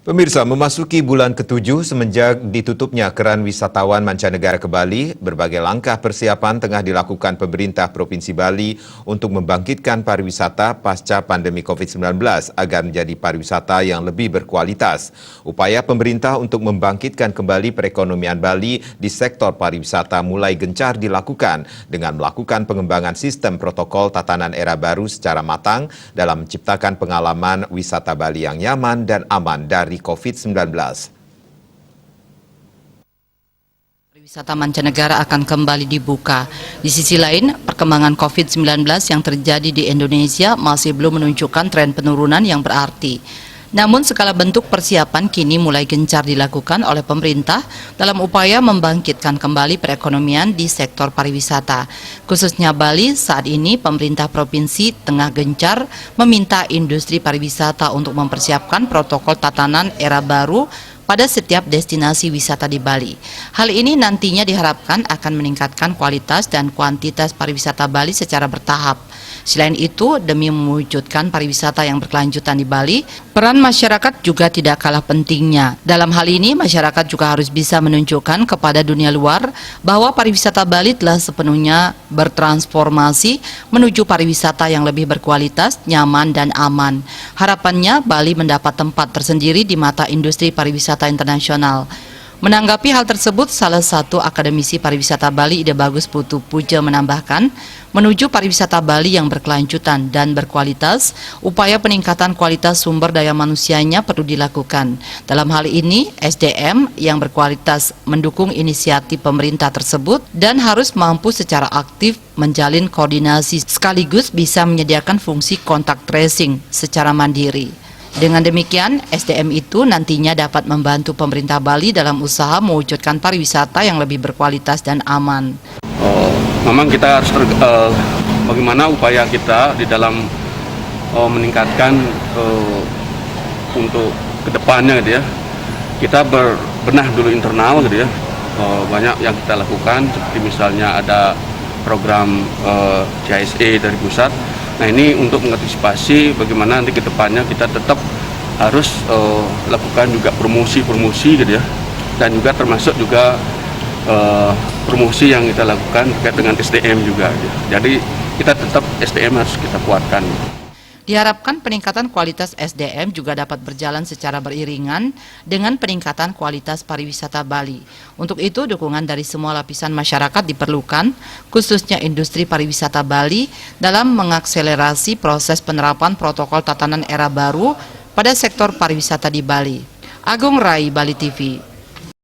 Pemirsa, memasuki bulan ke-7 semenjak ditutupnya keran wisatawan mancanegara ke Bali, berbagai langkah persiapan tengah dilakukan pemerintah Provinsi Bali untuk membangkitkan pariwisata pasca pandemi COVID-19 agar menjadi pariwisata yang lebih berkualitas. Upaya pemerintah untuk membangkitkan kembali perekonomian Bali di sektor pariwisata mulai gencar dilakukan dengan melakukan pengembangan sistem protokol tatanan era baru secara matang dalam menciptakan pengalaman wisata Bali yang nyaman dan aman dari COVID-19. Wisata mancanegara akan kembali dibuka. Di sisi lain, perkembangan COVID-19 yang terjadi di Indonesia masih belum menunjukkan tren penurunan yang berarti. Namun segala bentuk persiapan kini mulai gencar dilakukan oleh pemerintah dalam upaya membangkitkan kembali perekonomian di sektor pariwisata. Khususnya Bali, saat ini pemerintah provinsi tengah gencar meminta industri pariwisata untuk mempersiapkan protokol tatanan era baru pada setiap destinasi wisata di Bali. Hal ini nantinya diharapkan akan meningkatkan kualitas dan kuantitas pariwisata Bali secara bertahap. Selain itu, demi mewujudkan pariwisata yang berkelanjutan di Bali, peran masyarakat juga tidak kalah pentingnya. Dalam hal ini, masyarakat juga harus bisa menunjukkan kepada dunia luar bahwa pariwisata Bali telah sepenuhnya bertransformasi menuju pariwisata yang lebih berkualitas, nyaman, dan aman. Harapannya, Bali mendapat tempat tersendiri di mata industri pariwisata internasional. Menanggapi hal tersebut, salah satu akademisi pariwisata Bali, Ide Bagus Putu Puja, menambahkan, menuju pariwisata Bali yang berkelanjutan dan berkualitas, upaya peningkatan kualitas sumber daya manusianya perlu dilakukan. Dalam hal ini, SDM yang berkualitas mendukung inisiatif pemerintah tersebut dan harus mampu secara aktif menjalin koordinasi sekaligus bisa menyediakan fungsi kontak tracing secara mandiri. Dengan demikian, SDM itu nantinya dapat membantu pemerintah Bali dalam usaha mewujudkan pariwisata yang lebih berkualitas dan aman. Memang kita harus bagaimana upaya kita di dalam meningkatkan untuk kedepannya gitu ya. Kita berbenah dulu internal gitu ya. Banyak yang kita lakukan seperti misalnya ada program CSE dari pusat. Nah, ini untuk mengantisipasi bagaimana nanti ke depannya kita tetap harus lakukan juga promosi gitu ya, dan juga termasuk juga promosi yang kita lakukan terkait dengan SDM juga gitu. Jadi kita tetap SDM harus kita kuatkan. Diharapkan peningkatan kualitas SDM juga dapat berjalan secara beriringan dengan peningkatan kualitas pariwisata Bali. Untuk itu, dukungan dari semua lapisan masyarakat diperlukan, khususnya industri pariwisata Bali, dalam mengakselerasi proses penerapan protokol tatanan era baru pada sektor pariwisata di Bali. Agung Rai, Bali TV.